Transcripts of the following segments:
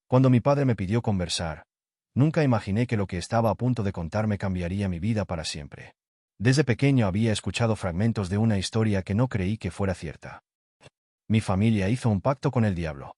Cuando mi padre me pidió conversar, nunca imaginé que lo que estaba a punto de contarme cambiaría mi vida para siempre. Desde pequeño había escuchado fragmentos de una historia que no creí que fuera cierta. Mi familia hizo un pacto con el diablo.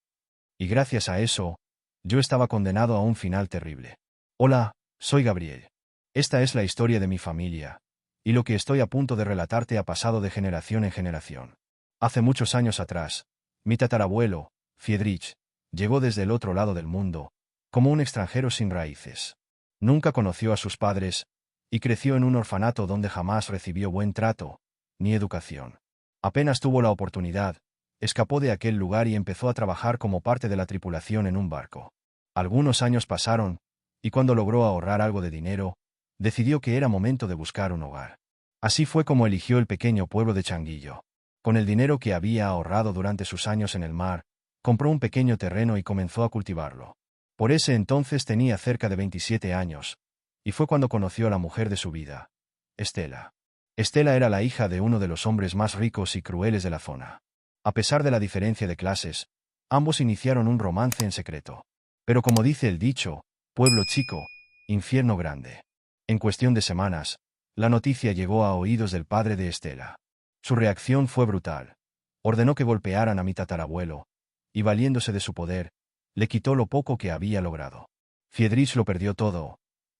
Y gracias a eso, yo estaba condenado a un final terrible. Hola, soy Gabriel. Esta es la historia de mi familia, y lo que estoy a punto de relatarte ha pasado de generación en generación. Hace muchos años atrás, mi tatarabuelo, Friedrich, llegó desde el otro lado del mundo, como un extranjero sin raíces. Nunca conoció a sus padres, y creció en un orfanato donde jamás recibió buen trato, ni educación. Apenas tuvo la oportunidad, escapó de aquel lugar y empezó a trabajar como parte de la tripulación en un barco. Algunos años pasaron, y cuando logró ahorrar algo de dinero, decidió que era momento de buscar un hogar. Así fue como eligió el pequeño pueblo de Changuillo. Con el dinero que había ahorrado durante sus años en el mar, compró un pequeño terreno y comenzó a cultivarlo. Por ese entonces tenía cerca de 27 años, y fue cuando conoció a la mujer de su vida, Estela. Estela era la hija de uno de los hombres más ricos y crueles de la zona. A pesar de la diferencia de clases, ambos iniciaron un romance en secreto. Pero como dice el dicho, pueblo chico, infierno grande. En cuestión de semanas, la noticia llegó a oídos del padre de Estela. Su reacción fue brutal. Ordenó que golpearan a mi tatarabuelo, y valiéndose de su poder, le quitó lo poco que había logrado. Friedrich lo perdió todo,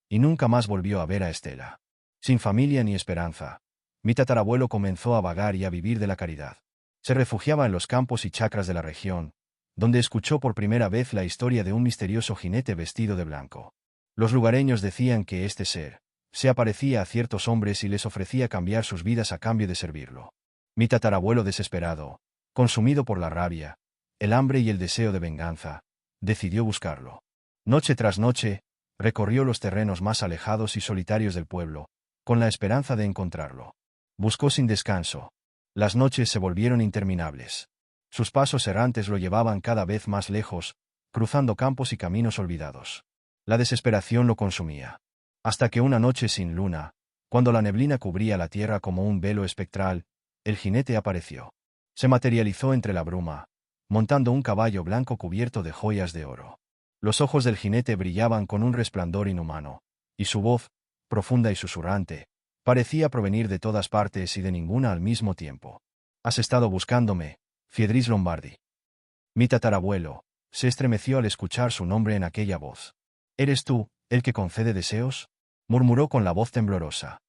y nunca más volvió a ver a Estela. Sin familia ni esperanza, mi tatarabuelo comenzó a vagar y a vivir de la caridad. Se refugiaba en los campos y chacras de la región, donde escuchó por primera vez la historia de un misterioso jinete vestido de blanco. Los lugareños decían que este ser se aparecía a ciertos hombres y les ofrecía cambiar sus vidas a cambio de servirlo. Mi tatarabuelo desesperado, consumido por la rabia, el hambre y el deseo de venganza, decidió buscarlo. Noche tras noche, recorrió los terrenos más alejados y solitarios del pueblo, con la esperanza de encontrarlo. Buscó sin descanso. Las noches se volvieron interminables. Sus pasos errantes lo llevaban cada vez más lejos, cruzando campos y caminos olvidados. La desesperación lo consumía. Hasta que una noche sin luna, cuando la neblina cubría la tierra como un velo espectral, el jinete apareció. Se materializó entre la bruma, montando un caballo blanco cubierto de joyas de oro. Los ojos del jinete brillaban con un resplandor inhumano, y su voz, profunda y susurrante, parecía provenir de todas partes y de ninguna al mismo tiempo. «Has estado buscándome, Friedrich Lombardi». Mi tatarabuelo se estremeció al escuchar su nombre en aquella voz. «¿Eres tú, el que concede deseos?», murmuró con la voz temblorosa.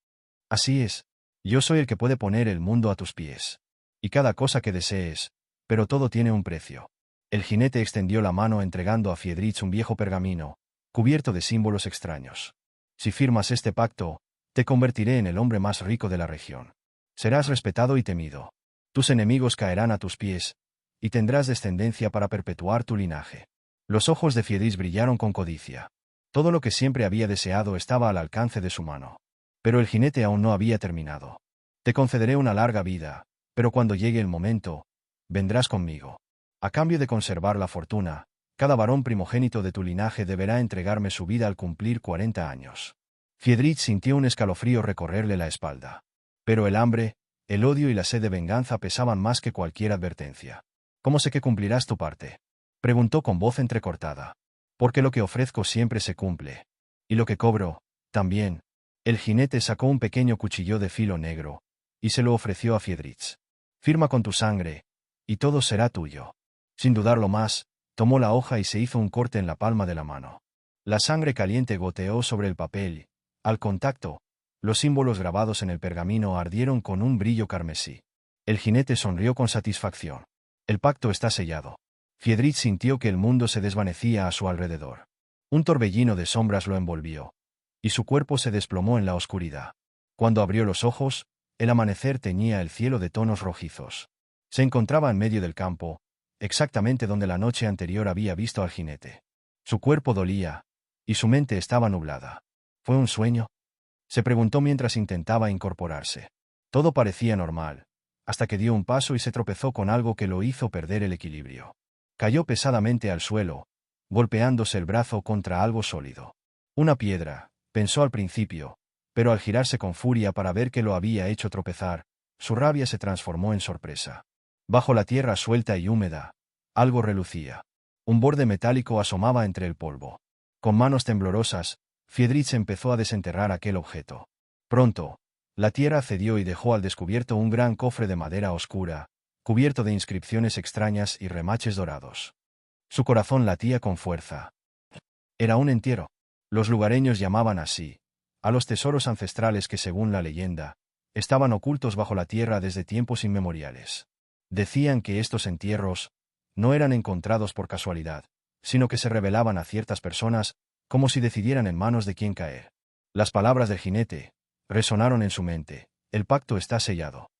«Así es. Yo soy el que puede poner el mundo a tus pies. Y cada cosa que desees, pero todo tiene un precio». El jinete extendió la mano entregando a Friedrich un viejo pergamino, cubierto de símbolos extraños. «Si firmas este pacto, te convertiré en el hombre más rico de la región. Serás respetado y temido. Tus enemigos caerán a tus pies, y tendrás descendencia para perpetuar tu linaje». Los ojos de Friedrich brillaron con codicia. Todo lo que siempre había deseado estaba al alcance de su mano. Pero el jinete aún no había terminado. «Te concederé una larga vida, pero cuando llegue el momento, vendrás conmigo. A cambio de conservar la fortuna, cada varón primogénito de tu linaje deberá entregarme su vida al cumplir 40 años». Friedrich sintió un escalofrío recorrerle la espalda. Pero el hambre, el odio y la sed de venganza pesaban más que cualquier advertencia. «¿Cómo sé que cumplirás tu parte?», preguntó con voz entrecortada. «Porque lo que ofrezco siempre se cumple. Y lo que cobro, también». El jinete sacó un pequeño cuchillo de filo negro, y se lo ofreció a Friedrich. «Firma con tu sangre, y todo será tuyo». Sin dudarlo más, tomó la hoja y se hizo un corte en la palma de la mano. La sangre caliente goteó sobre el papel. Al contacto, los símbolos grabados en el pergamino ardieron con un brillo carmesí. El jinete sonrió con satisfacción. «El pacto está sellado». Friedrich sintió que el mundo se desvanecía a su alrededor. Un torbellino de sombras lo envolvió, y su cuerpo se desplomó en la oscuridad. Cuando abrió los ojos, el amanecer teñía el cielo de tonos rojizos. Se encontraba en medio del campo, exactamente donde la noche anterior había visto al jinete. Su cuerpo dolía, y su mente estaba nublada. ¿Fue un sueño?, se preguntó mientras intentaba incorporarse. Todo parecía normal, hasta que dio un paso y se tropezó con algo que lo hizo perder el equilibrio. Cayó pesadamente al suelo, golpeándose el brazo contra algo sólido. Una piedra, pensó al principio, pero al girarse con furia para ver que lo había hecho tropezar, su rabia se transformó en sorpresa. Bajo la tierra suelta y húmeda, algo relucía. Un borde metálico asomaba entre el polvo. Con manos temblorosas, Friedrich empezó a desenterrar aquel objeto. Pronto, la tierra cedió y dejó al descubierto un gran cofre de madera oscura, cubierto de inscripciones extrañas y remaches dorados. Su corazón latía con fuerza. Era un entierro. Los lugareños llamaban así a los tesoros ancestrales que, según la leyenda, estaban ocultos bajo la tierra desde tiempos inmemoriales. Decían que estos entierros no eran encontrados por casualidad, sino que se revelaban a ciertas personas, como si decidieran en manos de quién caer. Las palabras del jinete resonaron en su mente: el pacto está sellado.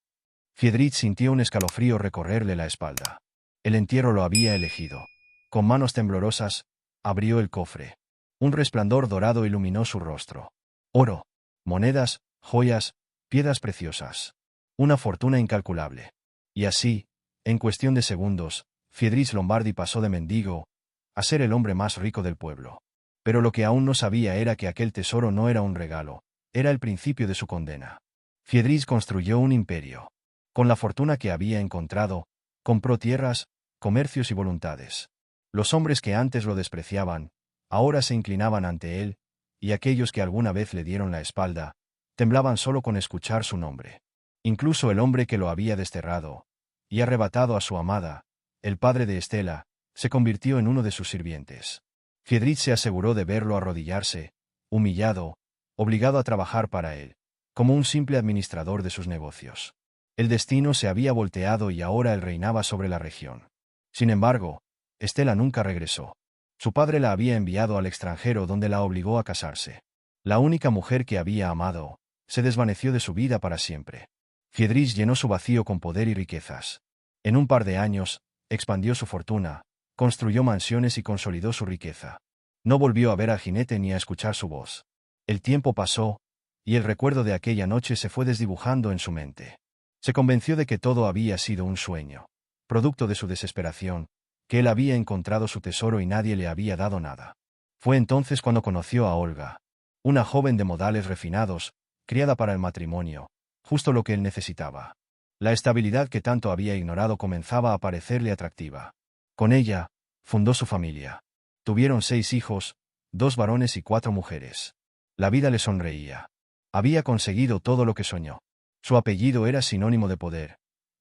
Friedrich sintió un escalofrío recorrerle la espalda. El entierro lo había elegido. Con manos temblorosas, abrió el cofre. Un resplandor dorado iluminó su rostro. Oro, monedas, joyas, piedras preciosas. Una fortuna incalculable. Y así, en cuestión de segundos, Friedrich Lombardi pasó de mendigo a ser el hombre más rico del pueblo. Pero lo que aún no sabía era que aquel tesoro no era un regalo, era el principio de su condena. Friedrich construyó un imperio. Con la fortuna que había encontrado, compró tierras, comercios y voluntades. Los hombres que antes lo despreciaban, ahora se inclinaban ante él, y aquellos que alguna vez le dieron la espalda, temblaban solo con escuchar su nombre. Incluso el hombre que lo había desterrado y arrebatado a su amada, el padre de Estela, se convirtió en uno de sus sirvientes. Friedrich se aseguró de verlo arrodillarse, humillado, obligado a trabajar para él, como un simple administrador de sus negocios. El destino se había volteado y ahora él reinaba sobre la región. Sin embargo, Estela nunca regresó. Su padre la había enviado al extranjero, donde la obligó a casarse. La única mujer que había amado se desvaneció de su vida para siempre. Friedrich llenó su vacío con poder y riquezas. En un par de años, expandió su fortuna, construyó mansiones y consolidó su riqueza. No volvió a ver al jinete ni a escuchar su voz. El tiempo pasó, y el recuerdo de aquella noche se fue desdibujando en su mente. Se convenció de que todo había sido un sueño, producto de su desesperación, que él había encontrado su tesoro y nadie le había dado nada. Fue entonces cuando conoció a Olga, una joven de modales refinados, criada para el matrimonio, justo lo que él necesitaba. La estabilidad que tanto había ignorado comenzaba a parecerle atractiva. Con ella, fundó su familia. Tuvieron 6 hijos, 2 varones y 4 mujeres. La vida le sonreía. Había conseguido todo lo que soñó. Su apellido era sinónimo de poder,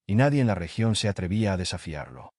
y nadie en la región se atrevía a desafiarlo.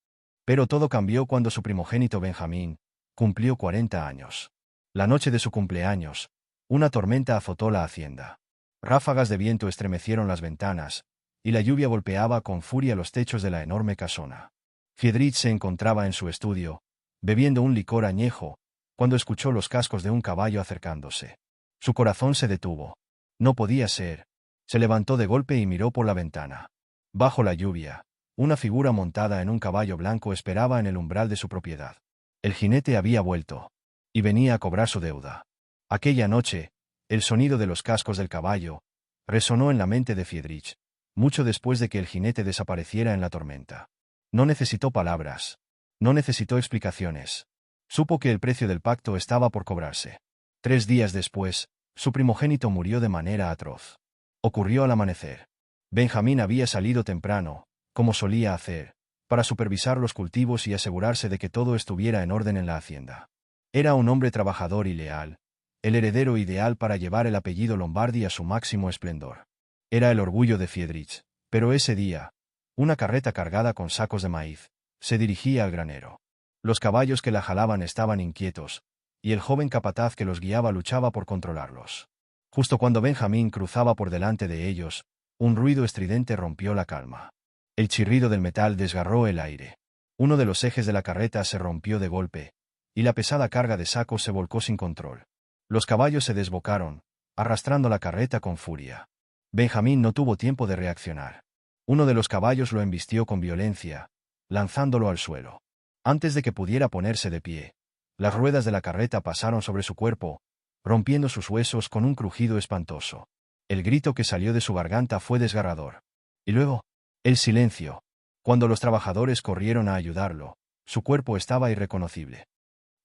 Pero todo cambió cuando su primogénito Benjamín cumplió 40 años. La noche de su cumpleaños, una tormenta azotó la hacienda. Ráfagas de viento estremecieron las ventanas, y la lluvia golpeaba con furia los techos de la enorme casona. Friedrich se encontraba en su estudio, bebiendo un licor añejo, cuando escuchó los cascos de un caballo acercándose. Su corazón se detuvo. No podía ser. Se levantó de golpe y miró por la ventana. Bajo la lluvia, una figura montada en un caballo blanco esperaba en el umbral de su propiedad. El jinete había vuelto, y venía a cobrar su deuda. Aquella noche, el sonido de los cascos del caballo resonó en la mente de Friedrich, mucho después de que el jinete desapareciera en la tormenta. No necesitó palabras. No necesitó explicaciones. Supo que el precio del pacto estaba por cobrarse. 3 días después, su primogénito murió de manera atroz. Ocurrió al amanecer. Benjamín había salido temprano, como solía hacer, para supervisar los cultivos y asegurarse de que todo estuviera en orden en la hacienda. Era un hombre trabajador y leal, el heredero ideal para llevar el apellido Lombardi a su máximo esplendor. Era el orgullo de Friedrich, pero ese día, una carreta cargada con sacos de maíz se dirigía al granero. Los caballos que la jalaban estaban inquietos, y el joven capataz que los guiaba luchaba por controlarlos. Justo cuando Benjamín cruzaba por delante de ellos, un ruido estridente rompió la calma. El chirrido del metal desgarró el aire. Uno de los ejes de la carreta se rompió de golpe, y la pesada carga de sacos se volcó sin control. Los caballos se desbocaron, arrastrando la carreta con furia. Benjamín no tuvo tiempo de reaccionar. Uno de los caballos lo embistió con violencia, lanzándolo al suelo. Antes de que pudiera ponerse de pie, las ruedas de la carreta pasaron sobre su cuerpo, rompiendo sus huesos con un crujido espantoso. El grito que salió de su garganta fue desgarrador. Y luego, el silencio. Cuando los trabajadores corrieron a ayudarlo, su cuerpo estaba irreconocible.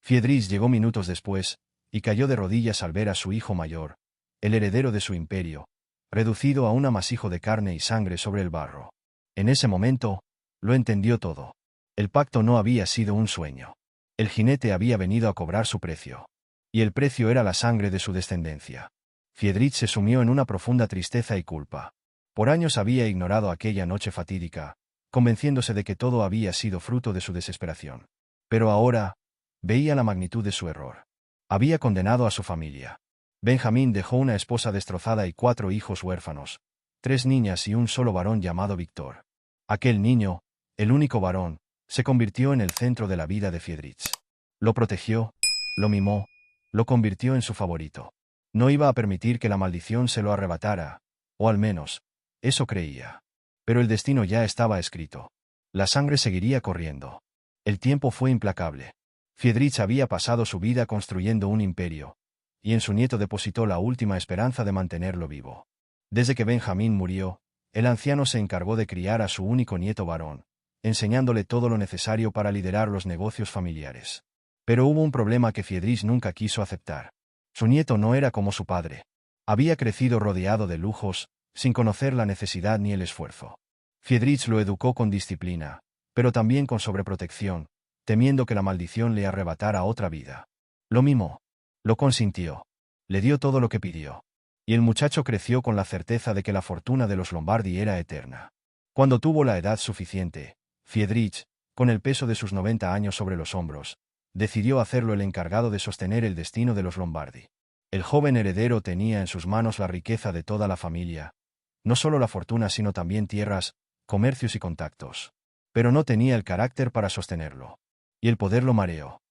Friedrich llegó minutos después, y cayó de rodillas al ver a su hijo mayor, el heredero de su imperio, reducido a un amasijo de carne y sangre sobre el barro. En ese momento, lo entendió todo. El pacto no había sido un sueño. El jinete había venido a cobrar su precio. Y el precio era la sangre de su descendencia. Friedrich se sumió en una profunda tristeza y culpa. Por años había ignorado aquella noche fatídica, convenciéndose de que todo había sido fruto de su desesperación. Pero ahora, veía la magnitud de su error. Había condenado a su familia. Benjamín dejó una esposa destrozada y 4 hijos huérfanos, 3 niñas y un solo varón llamado Víctor. Aquel niño, el único varón, se convirtió en el centro de la vida de Friedrich. Lo protegió, lo mimó, lo convirtió en su favorito. No iba a permitir que la maldición se lo arrebatara, o al menos, eso creía. Pero el destino ya estaba escrito. La sangre seguiría corriendo. El tiempo fue implacable. Friedrich había pasado su vida construyendo un imperio, y en su nieto depositó la última esperanza de mantenerlo vivo. Desde que Benjamín murió, el anciano se encargó de criar a su único nieto varón, enseñándole todo lo necesario para liderar los negocios familiares. Pero hubo un problema que Friedrich nunca quiso aceptar. Su nieto no era como su padre. Había crecido rodeado de lujos, sin conocer la necesidad ni el esfuerzo. Friedrich lo educó con disciplina, pero también con sobreprotección, temiendo que la maldición le arrebatara otra vida. Lo mimó. Lo consintió. Le dio todo lo que pidió. Y el muchacho creció con la certeza de que la fortuna de los Lombardi era eterna. Cuando tuvo la edad suficiente, Friedrich, con el peso de sus 90 años sobre los hombros, decidió hacerlo el encargado de sostener el destino de los Lombardi. El joven heredero tenía en sus manos la riqueza de toda la familia, no solo la fortuna sino también tierras, comercios y contactos. Pero no tenía el carácter para sostenerlo. Y el poder lo mareó.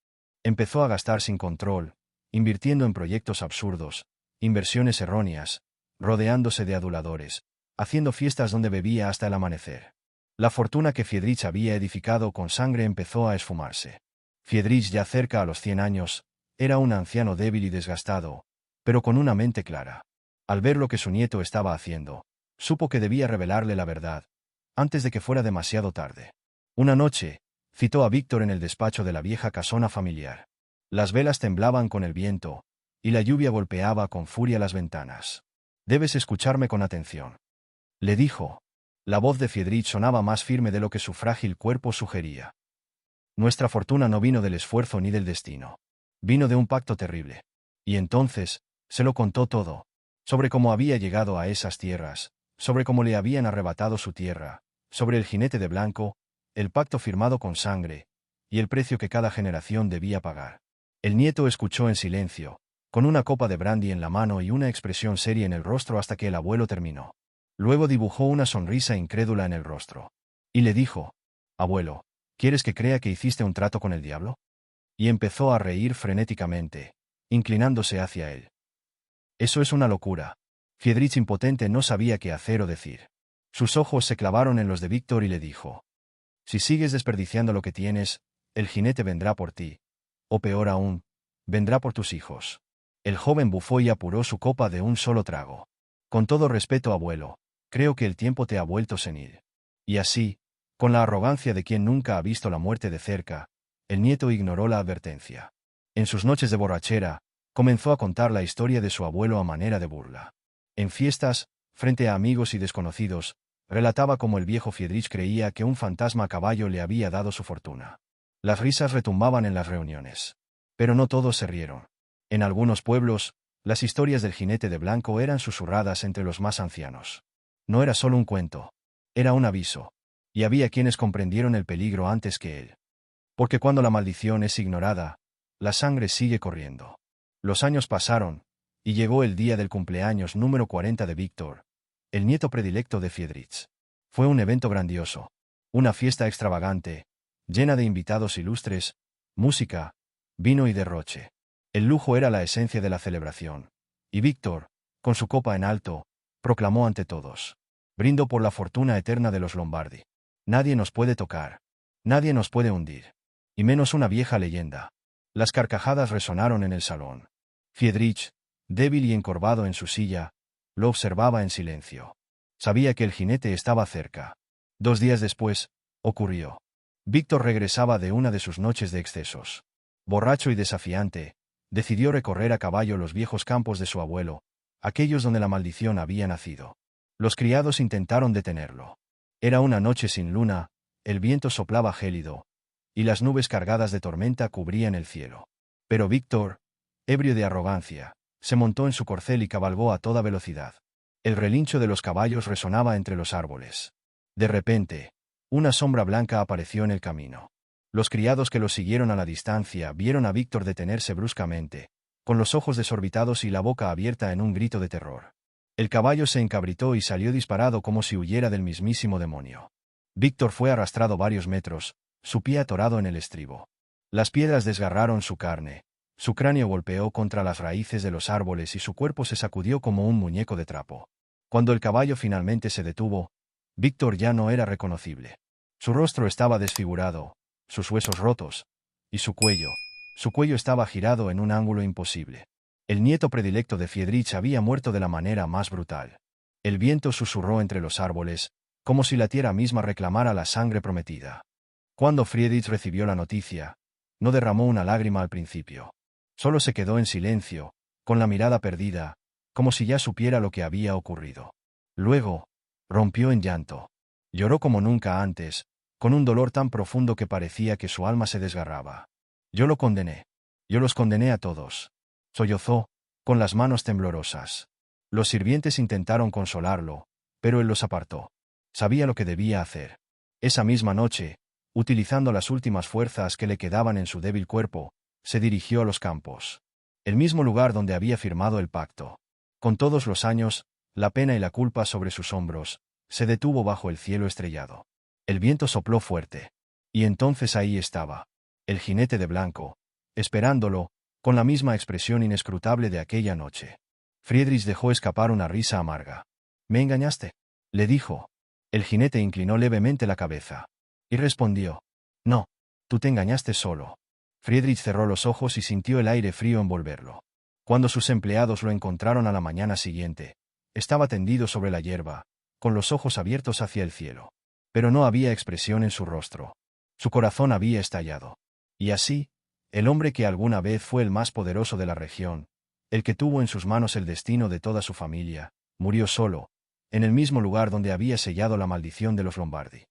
Empezó a gastar sin control, invirtiendo en proyectos absurdos, inversiones erróneas, rodeándose de aduladores, haciendo fiestas donde bebía hasta el amanecer. La fortuna que Friedrich había edificado con sangre empezó a esfumarse. Friedrich, ya cerca a los 100 años, era un anciano débil y desgastado, pero con una mente clara. Al ver lo que su nieto estaba haciendo, supo que debía revelarle la verdad, antes de que fuera demasiado tarde. Una noche, citó a Víctor en el despacho de la vieja casona familiar. Las velas temblaban con el viento, y la lluvia golpeaba con furia las ventanas. «Debes escucharme con atención», le dijo. La voz de Friedrich sonaba más firme de lo que su frágil cuerpo sugería. «Nuestra fortuna no vino del esfuerzo ni del destino. Vino de un pacto terrible». Y entonces, se lo contó todo. Sobre cómo había llegado a esas tierras, sobre cómo le habían arrebatado su tierra, sobre el jinete de blanco, el pacto firmado con sangre, y el precio que cada generación debía pagar. El nieto escuchó en silencio, con una copa de brandy en la mano y una expresión seria en el rostro hasta que el abuelo terminó. Luego dibujó una sonrisa incrédula en el rostro. Y le dijo: «Abuelo, ¿quieres que crea que hiciste un trato con el diablo?». Y empezó a reír frenéticamente, inclinándose hacia él. «Eso es una locura». Friedrich, impotente, no sabía qué hacer o decir. Sus ojos se clavaron en los de Víctor y le dijo: «Si sigues desperdiciando lo que tienes, el jinete vendrá por ti. O peor aún, vendrá por tus hijos». El joven bufó y apuró su copa de un solo trago. «Con todo respeto, abuelo, creo que el tiempo te ha vuelto senil». Y así, con la arrogancia de quien nunca ha visto la muerte de cerca, el nieto ignoró la advertencia. En sus noches de borrachera, comenzó a contar la historia de su abuelo a manera de burla. En fiestas, frente a amigos y desconocidos, relataba cómo el viejo Friedrich creía que un fantasma a caballo le había dado su fortuna. Las risas retumbaban en las reuniones. Pero no todos se rieron. En algunos pueblos, las historias del jinete de blanco eran susurradas entre los más ancianos. No era solo un cuento. Era un aviso. Y había quienes comprendieron el peligro antes que él. Porque cuando la maldición es ignorada, la sangre sigue corriendo. Los años pasaron, y llegó el día del cumpleaños número 40 de Víctor, el nieto predilecto de Friedrich. Fue un evento grandioso. Una fiesta extravagante, llena de invitados ilustres, música, vino y derroche. El lujo era la esencia de la celebración. Y Víctor, con su copa en alto, proclamó ante todos: «Brindo por la fortuna eterna de los Lombardi. Nadie nos puede tocar. Nadie nos puede hundir. Y menos una vieja leyenda». Las carcajadas resonaron en el salón. Friedrich, débil y encorvado en su silla, lo observaba en silencio. Sabía que el jinete estaba cerca. 2 días después, ocurrió. Víctor regresaba de una de sus noches de excesos. Borracho y desafiante, decidió recorrer a caballo los viejos campos de su abuelo, aquellos donde la maldición había nacido. Los criados intentaron detenerlo. Era una noche sin luna, el viento soplaba gélido, y las nubes cargadas de tormenta cubrían el cielo. Pero Víctor, ebrio de arrogancia, se montó en su corcel y cabalgó a toda velocidad. El relincho de los caballos resonaba entre los árboles. De repente, una sombra blanca apareció en el camino. Los criados que lo siguieron a la distancia vieron a Víctor detenerse bruscamente, con los ojos desorbitados y la boca abierta en un grito de terror. El caballo se encabritó y salió disparado como si huyera del mismísimo demonio. Víctor fue arrastrado varios metros, su pie atorado en el estribo. Las piedras desgarraron su carne, su cráneo golpeó contra las raíces de los árboles y su cuerpo se sacudió como un muñeco de trapo. Cuando el caballo finalmente se detuvo, Víctor ya no era reconocible. Su rostro estaba desfigurado, sus huesos rotos, y su cuello estaba girado en un ángulo imposible. El nieto predilecto de Friedrich había muerto de la manera más brutal. El viento susurró entre los árboles, como si la tierra misma reclamara la sangre prometida. Cuando Friedrich recibió la noticia, no derramó una lágrima al principio. Solo se quedó en silencio, con la mirada perdida, como si ya supiera lo que había ocurrido. Luego, rompió en llanto. Lloró como nunca antes, con un dolor tan profundo que parecía que su alma se desgarraba. Yo lo condené. Yo los condené a todos. Sollozó, con las manos temblorosas. Los sirvientes intentaron consolarlo, pero él los apartó. Sabía lo que debía hacer. Esa misma noche, utilizando las últimas fuerzas que le quedaban en su débil cuerpo, se dirigió a los campos. El mismo lugar donde había firmado el pacto. Con todos los años, la pena y la culpa sobre sus hombros, se detuvo bajo el cielo estrellado. El viento sopló fuerte. Y entonces ahí estaba, el jinete de blanco, esperándolo, con la misma expresión inescrutable de aquella noche. Friedrich dejó escapar una risa amarga. «¿Me engañaste?», le dijo. El jinete inclinó levemente la cabeza. Y respondió: «No, tú te engañaste solo». Friedrich cerró los ojos y sintió el aire frío envolverlo. Cuando sus empleados lo encontraron a la mañana siguiente, estaba tendido sobre la hierba, con los ojos abiertos hacia el cielo. Pero no había expresión en su rostro. Su corazón había estallado. Y así, el hombre que alguna vez fue el más poderoso de la región, el que tuvo en sus manos el destino de toda su familia, murió solo, en el mismo lugar donde había sellado la maldición de los Lombardi.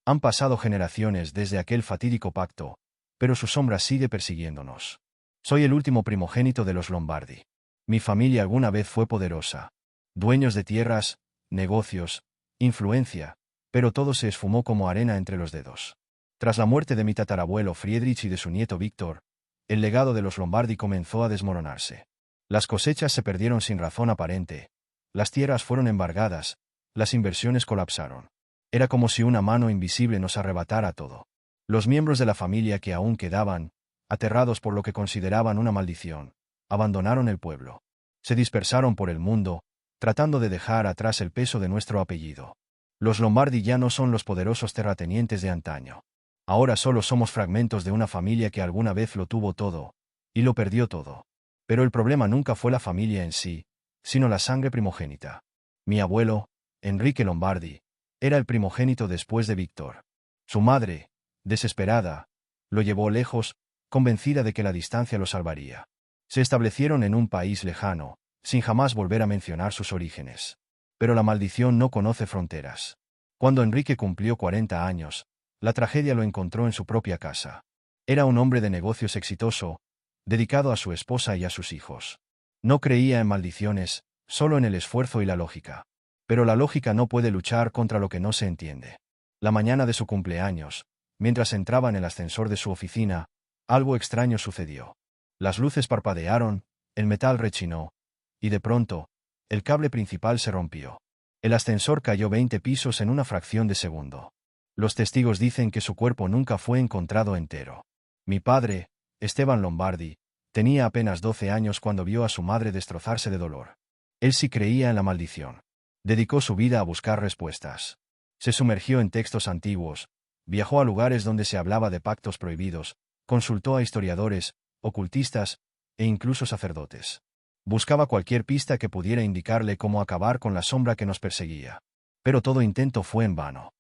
Han pasado generaciones desde aquel fatídico pacto, pero su sombra sigue persiguiéndonos. Soy el último primogénito de los Lombardi. Mi familia alguna vez fue poderosa. Dueños de tierras, negocios, influencia, pero todo se esfumó como arena entre los dedos. Tras la muerte de mi tatarabuelo Friedrich y de su nieto Víctor, el legado de los Lombardi comenzó a desmoronarse. Las cosechas se perdieron sin razón aparente, las tierras fueron embargadas, las inversiones colapsaron. Era como si una mano invisible nos arrebatara todo. Los miembros de la familia que aún quedaban, aterrados por lo que consideraban una maldición, abandonaron el pueblo. Se dispersaron por el mundo, tratando de dejar atrás el peso de nuestro apellido. Los Lombardi ya no son los poderosos terratenientes de antaño. Ahora solo somos fragmentos de una familia que alguna vez lo tuvo todo, y lo perdió todo. Pero el problema nunca fue la familia en sí, sino la sangre primogénita. Mi abuelo, Enrique Lombardi, era el primogénito después de Víctor. Su madre, desesperada, lo llevó lejos, convencida de que la distancia lo salvaría. Se establecieron en un país lejano, sin jamás volver a mencionar sus orígenes. Pero la maldición no conoce fronteras. Cuando Enrique cumplió 40 años, la tragedia lo encontró en su propia casa. Era un hombre de negocios exitoso, dedicado a su esposa y a sus hijos. No creía en maldiciones, solo en el esfuerzo y la lógica. Pero la lógica no puede luchar contra lo que no se entiende. La mañana de su cumpleaños, mientras entraba en el ascensor de su oficina, algo extraño sucedió. Las luces parpadearon, el metal rechinó, y de pronto, el cable principal se rompió. El ascensor cayó 20 pisos en una fracción de segundo. Los testigos dicen que su cuerpo nunca fue encontrado entero. Mi padre, Esteban Lombardi, tenía apenas 12 años cuando vio a su madre destrozarse de dolor. Él sí creía en la maldición. Dedicó su vida a buscar respuestas. Se sumergió en textos antiguos, viajó a lugares donde se hablaba de pactos prohibidos, consultó a historiadores, ocultistas, e incluso sacerdotes. Buscaba cualquier pista que pudiera indicarle cómo acabar con la sombra que nos perseguía. Pero todo intento fue en vano.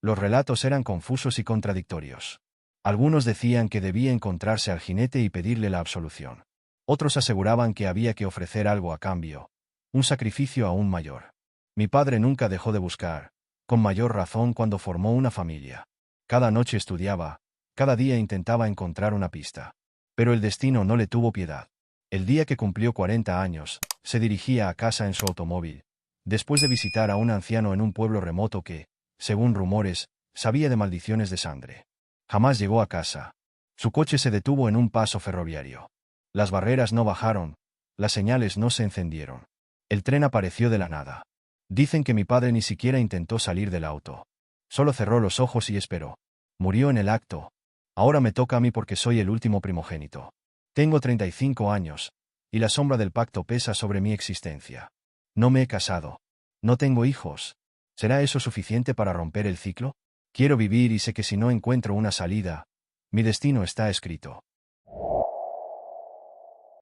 Los relatos eran confusos y contradictorios. Algunos decían que debía encontrarse al jinete y pedirle la absolución. Otros aseguraban que había que ofrecer algo a cambio, un sacrificio aún mayor. Mi padre nunca dejó de buscar, con mayor razón cuando formó una familia. Cada noche estudiaba, Cada día intentaba encontrar una pista. Pero el destino no le tuvo piedad. El día que cumplió 40 años, se dirigía a casa en su automóvil, después de visitar a un anciano en un pueblo remoto que, según rumores, sabía de maldiciones de sangre. Jamás llegó a casa. Su coche se detuvo en un paso ferroviario. Las barreras no bajaron, las señales no se encendieron. El tren apareció de la nada. Dicen que mi padre ni siquiera intentó salir del auto. Solo cerró los ojos y esperó. Murió en el acto. Ahora me toca a mí porque soy el último primogénito. Tengo 35 años, y la sombra del pacto pesa sobre mi existencia. No me he casado. No tengo hijos. ¿Será eso suficiente para romper el ciclo? Quiero vivir y sé que si no encuentro una salida, mi destino está escrito.